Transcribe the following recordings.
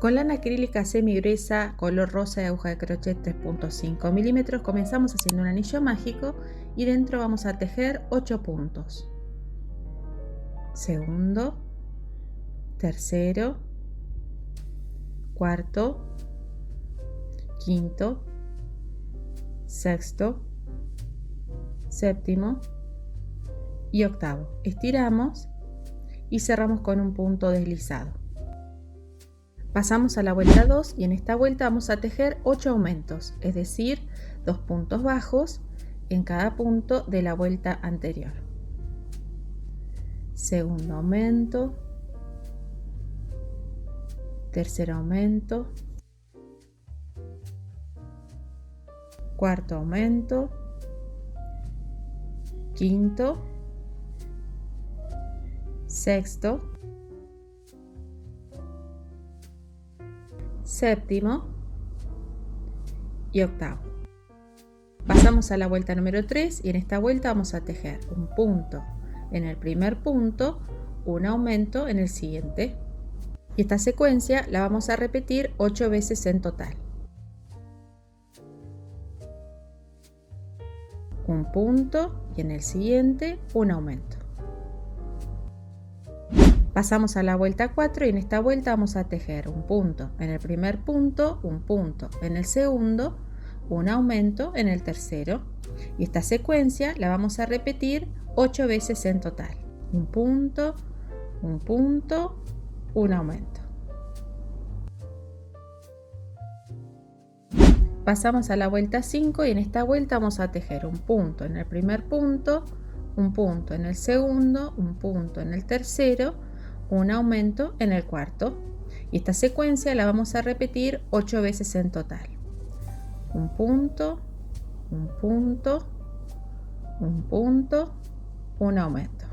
Con lana acrílica semigruesa, color rosa y aguja de crochet 3.5 milímetros comenzamos haciendo un anillo mágico y dentro vamos a tejer 8 puntos. Segundo, tercero, cuarto, quinto, sexto, séptimo y octavo. Estiramos y cerramos con un punto deslizado. Pasamos a la vuelta 2 y en esta vuelta vamos a tejer 8 aumentos, es decir, 2 puntos bajos en cada punto de la vuelta anterior. Segundo aumento, tercer aumento, cuarto aumento, quinto, sexto, séptimo y octavo. Pasamos a la vuelta número 3 y en esta vuelta vamos a tejer un punto en el primer punto, un aumento en el siguiente. Y esta secuencia la vamos a repetir 8 veces en total. Un punto y en el siguiente un aumento. Pasamos a la vuelta 4 y en esta vuelta vamos a tejer un punto en el primer punto, un punto en el segundo, un aumento en el tercero. Y esta secuencia la vamos a repetir 8 veces en total. Un punto, un aumento. Pasamos a la vuelta 5 y en esta vuelta vamos a tejer un punto en el primer punto, un punto en el segundo, un punto en el tercero, un aumento en el cuarto. Y esta secuencia la vamos a repetir 8 veces en total. Un punto, un aumento.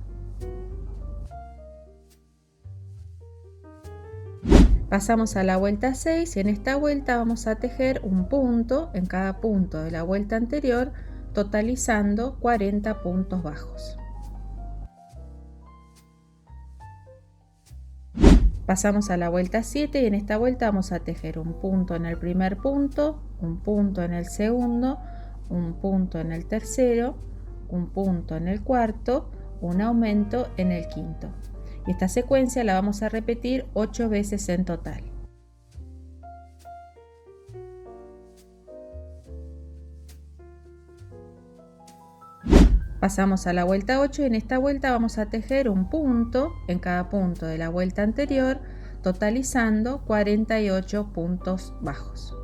Pasamos a la vuelta 6 y en esta vuelta vamos a tejer un punto en cada punto de la vuelta anterior, totalizando 40 puntos bajos. Pasamos a la vuelta 7 y en esta vuelta vamos a tejer un punto en el primer punto, un punto en el segundo, un punto en el tercero, un punto en el cuarto, un aumento en el quinto. Y esta secuencia la vamos a repetir 8 veces en total. Pasamos a la vuelta 8 y en esta vuelta vamos a tejer un punto en cada punto de la vuelta anterior, totalizando 48 puntos bajos.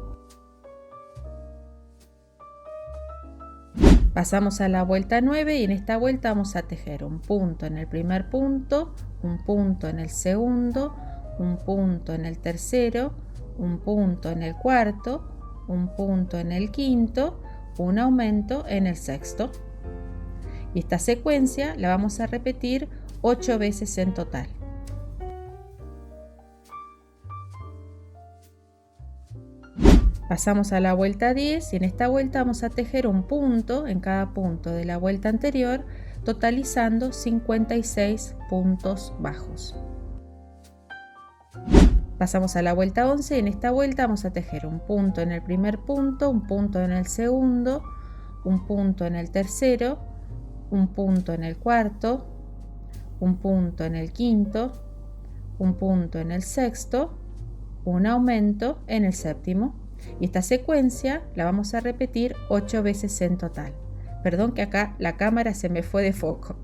Pasamos a la vuelta 9 y en esta vuelta vamos a tejer un punto en el primer punto, un punto en el segundo, un punto en el tercero, un punto en el cuarto, un punto en el quinto, un aumento en el sexto. Y esta secuencia la vamos a repetir 8 veces en total. Pasamos a la vuelta 10 y en esta vuelta vamos a tejer un punto en cada punto de la vuelta anterior, totalizando 56 puntos bajos. Pasamos a la vuelta 11 y en esta vuelta vamos a tejer un punto en el primer punto, un punto en el segundo, un punto en el tercero, un punto en el cuarto, un punto en el quinto, un punto en el sexto, un aumento en el séptimo. Y esta secuencia la vamos a repetir 8 veces en total. Perdón que acá la cámara se me fue de foco.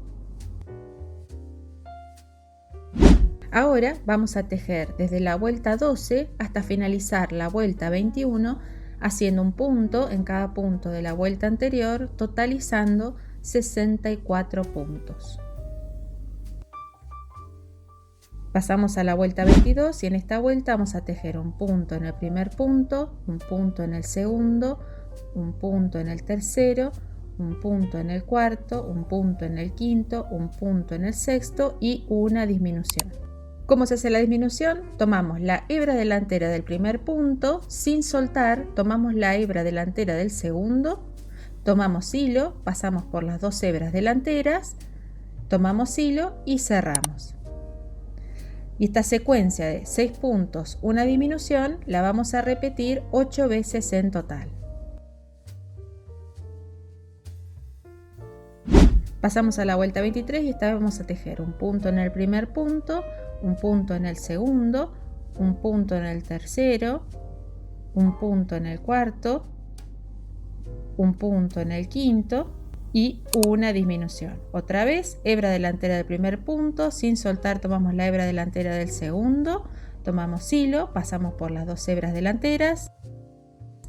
Ahora vamos a tejer desde la vuelta 12 hasta finalizar la vuelta 21, haciendo un punto en cada punto de la vuelta anterior, totalizando 64 puntos. Pasamos a la vuelta 22 y en esta vuelta vamos a tejer un punto en el primer punto, un punto en el segundo, un punto en el tercero, un punto en el cuarto, un punto en el quinto, un punto en el sexto y una disminución. ¿Cómo se hace la disminución? Tomamos la hebra delantera del primer punto, sin soltar, tomamos la hebra delantera del segundo, tomamos hilo, pasamos por las 2 hebras delanteras, tomamos hilo y cerramos. Y esta secuencia de 6 puntos, una disminución, la vamos a repetir 8 veces en total. Pasamos a la vuelta 23 y esta vez vamos a tejer un punto en el primer punto, un punto en el segundo, un punto en el tercero, un punto en el cuarto, un punto en el quinto y una disminución. Otra vez, hebra delantera del primer punto, sin soltar tomamos la hebra delantera del segundo, tomamos hilo, pasamos por las 2 hebras delanteras,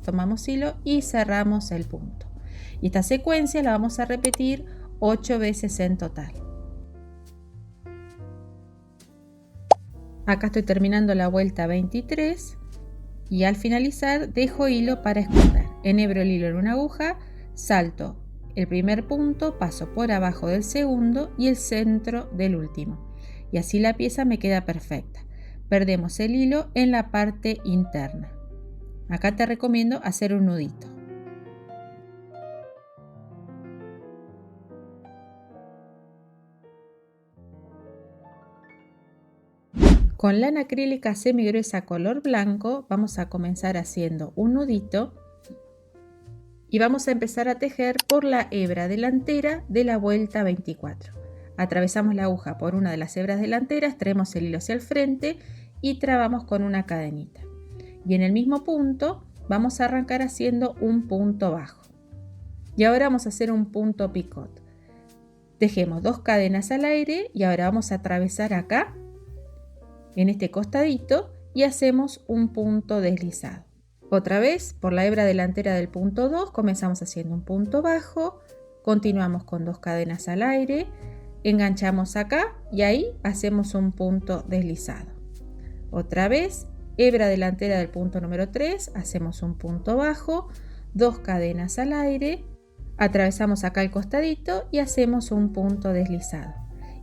tomamos hilo y cerramos el punto. Y esta secuencia la vamos a repetir 8 veces en total. Acá estoy terminando la vuelta 23 y al finalizar dejo hilo para esconder. Enhebro el hilo en una aguja, salto el primer punto, paso por abajo del segundo y el centro del último. Y así la pieza me queda perfecta. Perdemos el hilo en la parte interna. Acá te recomiendo hacer un nudito. Con lana acrílica semigruesa color blanco vamos a comenzar haciendo un nudito y vamos a empezar a tejer por la hebra delantera de la vuelta 24. Atravesamos la aguja por una de las hebras delanteras, traemos el hilo hacia el frente y trabamos con una cadenita. Y en el mismo punto vamos a arrancar haciendo un punto bajo. Y ahora vamos a hacer un punto picot. Tejemos 2 cadenas al aire y ahora vamos a atravesar acá en este costadito y hacemos un punto deslizado. Otra vez por la hebra delantera del punto 2 comenzamos haciendo un punto bajo, continuamos con 2 cadenas al aire, enganchamos acá y ahí hacemos un punto deslizado. Otra vez hebra delantera del punto número 3, hacemos un punto bajo, 2 cadenas al aire, atravesamos acá el costadito y hacemos un punto deslizado.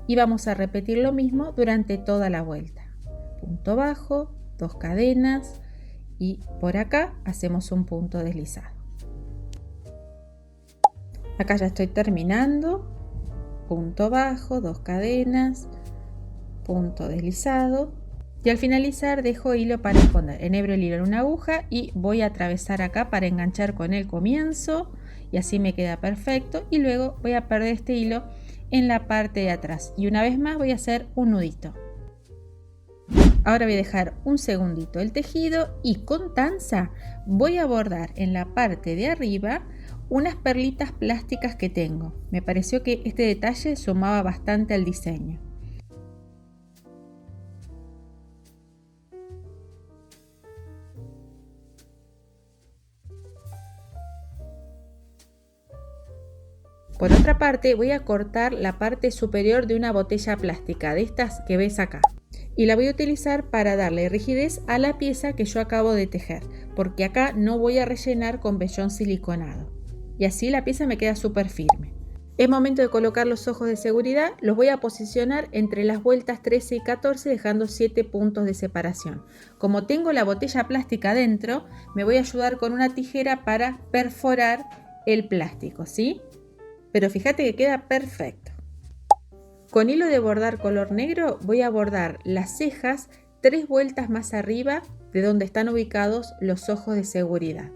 Y vamos a repetir lo mismo durante toda la vuelta. Punto bajo, 2 cadenas y por acá hacemos un punto deslizado. Acá ya estoy terminando. Punto bajo, 2 cadenas, punto deslizado y al finalizar dejo hilo para esconder. Enhebro el hilo en una aguja y voy a atravesar acá para enganchar con el comienzo y así me queda perfecto y luego voy a perder este hilo en la parte de atrás y una vez más voy a hacer un nudito. Ahora voy a dejar un segundito el tejido y con tanza voy a bordar en la parte de arriba unas perlitas plásticas que tengo. Me pareció que este detalle sumaba bastante al diseño. Por otra parte voy a cortar la parte superior de una botella plástica de estas que ves acá. Y la voy a utilizar para darle rigidez a la pieza que yo acabo de tejer, porque acá no voy a rellenar con vellón siliconado. Y así la pieza me queda súper firme. Es momento de colocar los ojos de seguridad, los voy a posicionar entre las vueltas 13 y 14 dejando 7 puntos de separación. Como tengo la botella plástica dentro, me voy a ayudar con una tijera para perforar el plástico, ¿sí? Pero fíjate que queda perfecto. Con hilo de bordar color negro voy a bordar las cejas 3 vueltas más arriba de donde están ubicados los ojos de seguridad.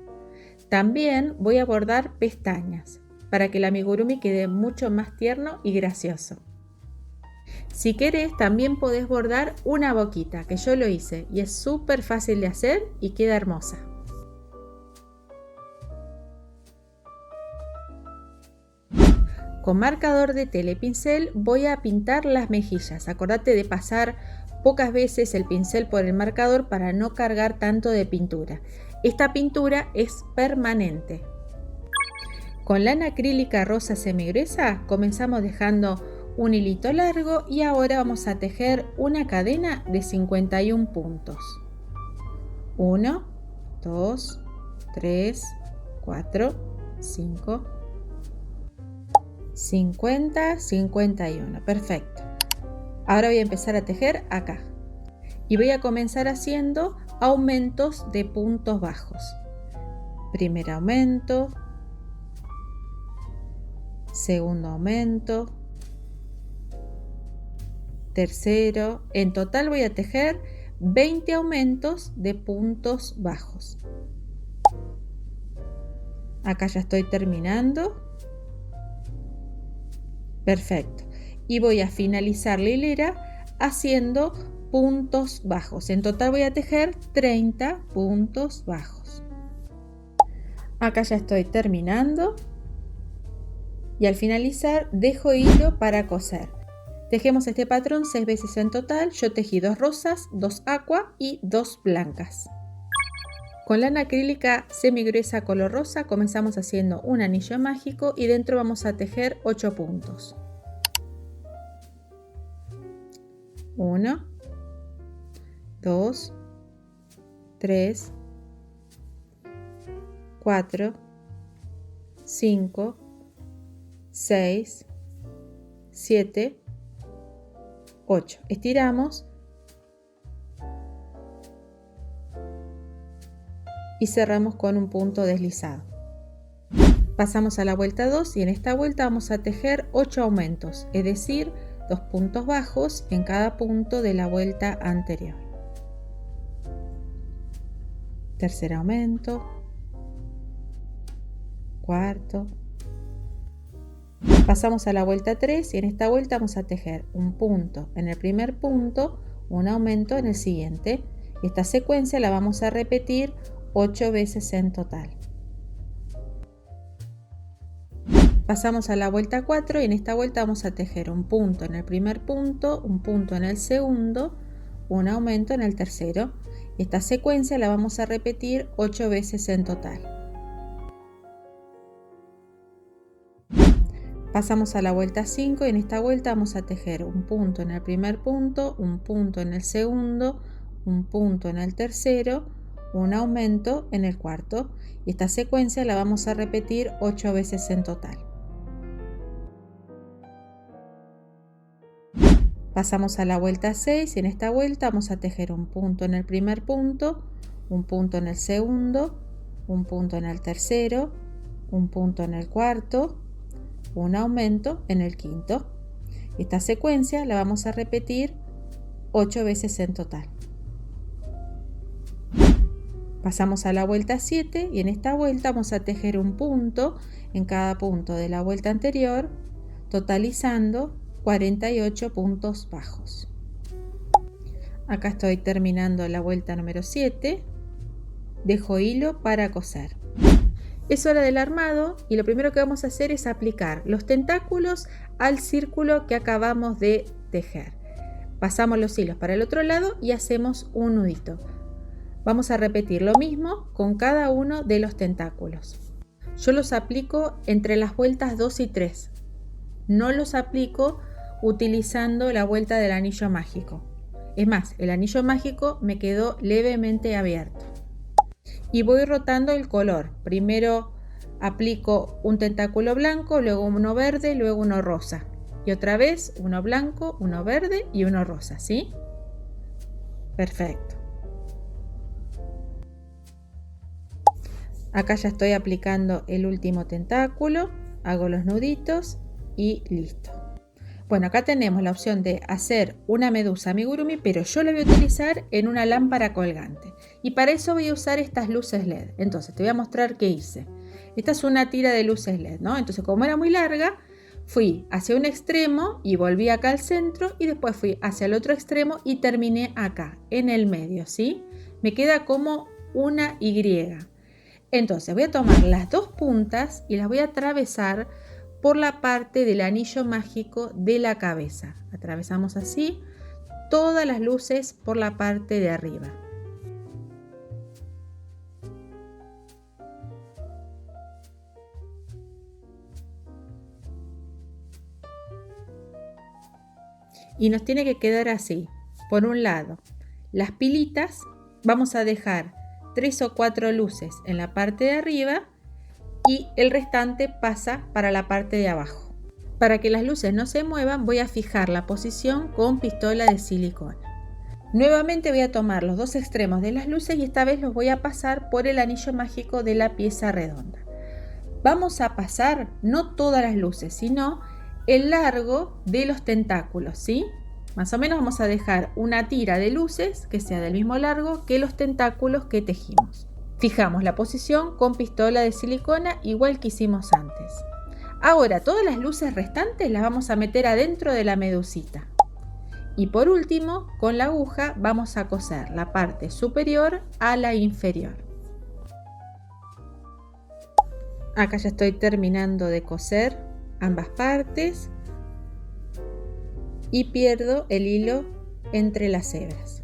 También voy a bordar pestañas para que el amigurumi quede mucho más tierno y gracioso. Si querés también podés bordar una boquita, que yo lo hice y es súper fácil de hacer y queda hermosa. Con marcador de tela y pincel voy a pintar las mejillas. Acordate de pasar pocas veces el pincel por el marcador para no cargar tanto de pintura. Esta pintura es permanente. Con lana acrílica rosa semigruesa comenzamos dejando un hilito largo y ahora vamos a tejer una cadena de 51 puntos. 1, 2, 3, 4, 5, 50, 51. Perfecto. Ahora voy a empezar a tejer acá. Y voy a comenzar haciendo aumentos de puntos bajos. Primer aumento. Segundo aumento. tercero. En total voy a tejer 20 aumentos de puntos bajos. Acá ya estoy terminando. Perfecto. Y voy a finalizar la hilera haciendo puntos bajos. En total voy a tejer 30 puntos bajos. Acá ya estoy terminando. Y al finalizar dejo hilo para coser. Tejemos este patrón 6 veces en total. Yo tejí 2 rosas, 2 aqua y 2 blancas. Con lana acrílica semigruesa color rosa comenzamos haciendo un anillo mágico y dentro vamos a tejer 8 puntos. 1, 2, 3, 4, 5, 6, 7, 8. Estiramos y cerramos con un punto deslizado. Pasamos a la vuelta 2 y en esta vuelta vamos a tejer 8 aumentos, es decir, 2 puntos bajos en cada punto de la vuelta anterior. Tercer aumento, cuarto. Pasamos a la vuelta 3 y en esta vuelta vamos a tejer un punto en el primer punto, un aumento en el siguiente. Esta secuencia la vamos a repetir 8 veces en total. Pasamos a la vuelta 4 y en esta vuelta vamos a tejer un punto en el primer punto, un punto en el segundo, un aumento en el tercero. Esta secuencia la vamos a repetir 8 veces en total. Pasamos a la vuelta 5 y en esta vuelta vamos a tejer un punto en el primer punto, un punto en el segundo, un punto en el tercero, un aumento en el cuarto. Y esta secuencia la vamos a repetir 8 veces en total. Pasamos a la vuelta 6 y en esta vuelta vamos a tejer un punto en el primer punto, un punto en el segundo, un punto en el tercero, un punto en el cuarto, un aumento en el quinto. Esta secuencia la vamos a repetir 8 veces en total. Pasamos a la vuelta 7 y en esta vuelta vamos a tejer un punto en cada punto de la vuelta anterior, totalizando 48 puntos bajos. Acá estoy terminando la vuelta número 7. Dejo hilo para coser. Es hora del armado y lo primero que vamos a hacer es aplicar los tentáculos al círculo que acabamos de tejer. Pasamos los hilos para el otro lado y hacemos un nudito. Vamos a repetir lo mismo con cada uno de los tentáculos. Yo los aplico entre las vueltas 2 y 3. No los aplico utilizando la vuelta del anillo mágico. Es más, el anillo mágico me quedó levemente abierto. Y voy rotando el color. Primero aplico un tentáculo blanco, luego uno verde, luego uno rosa. Y otra vez uno blanco, uno verde y uno rosa, ¿sí? Perfecto. Acá ya estoy aplicando el último tentáculo, hago los nuditos y listo. Bueno, acá tenemos la opción de hacer una medusa amigurumi, pero yo la voy a utilizar en una lámpara colgante. Y para eso voy a usar estas luces LED. Entonces te voy a mostrar qué hice. Esta es una tira de luces LED, ¿no? Entonces como era muy larga, fui hacia un extremo y volví acá al centro y después fui hacia el otro extremo y terminé acá, en el medio, ¿sí? Me queda como una Y. Entonces voy a tomar las dos puntas y las voy a atravesar por la parte del anillo mágico de la cabeza. Atravesamos así todas las luces por la parte de arriba. Y nos tiene que quedar así. Por un lado, las pilitas, vamos a dejar 3 o 4 luces en la parte de arriba y el restante pasa para la parte de abajo. Para que las luces no se muevan, voy a fijar la posición con pistola de silicona. Nuevamente voy a tomar los dos extremos de las luces y esta vez los voy a pasar por el anillo mágico de la pieza redonda. Vamos a pasar no todas las luces, sino el largo de los tentáculos, ¿sí? Más o menos vamos a dejar una tira de luces que sea del mismo largo que los tentáculos que tejimos. Fijamos la posición con pistola de silicona igual que hicimos antes. Ahora todas las luces restantes las vamos a meter adentro de la medusita. Y por último, con la aguja vamos a coser la parte superior a la inferior. Acá ya estoy terminando de coser ambas partes y pierdo el hilo entre las hebras.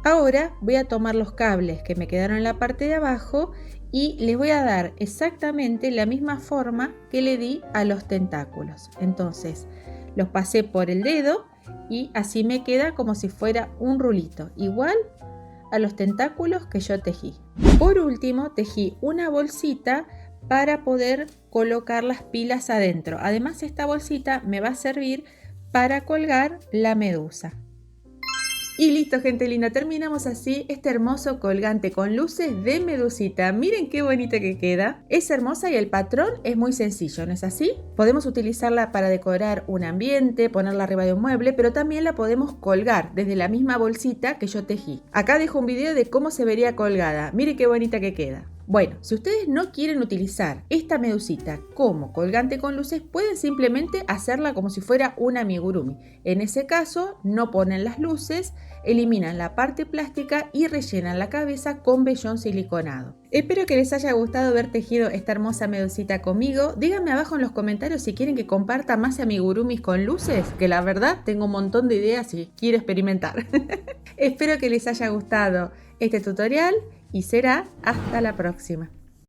Ahora voy a tomar los cables que me quedaron en la parte de abajo y les voy a dar exactamente la misma forma que le di a los tentáculos. Entonces los pasé por el dedo y así me queda como si fuera un rulito, igual a los tentáculos que yo tejí. Por último, tejí una bolsita para poder colocar las pilas adentro. Además, esta bolsita me va a servir para colgar la medusa. Y listo, gente linda, terminamos así este hermoso colgante con luces de medusita. Miren qué bonita que queda. Es hermosa y el patrón es muy sencillo, ¿no es así? Podemos utilizarla para decorar un ambiente, ponerla arriba de un mueble, pero también la podemos colgar desde la misma bolsita que yo tejí. Acá dejo un video de cómo se vería colgada. Miren qué bonita que queda. Bueno, si ustedes no quieren utilizar esta medusita como colgante con luces, pueden simplemente hacerla como si fuera un amigurumi. En ese caso, no ponen las luces, eliminan la parte plástica y rellenan la cabeza con vellón siliconado. Espero que les haya gustado haber tejido esta hermosa medusita conmigo. Díganme abajo en los comentarios si quieren que comparta más amigurumis con luces, que la verdad tengo un montón de ideas y quiero experimentar. Espero que les haya gustado este tutorial y será hasta la próxima.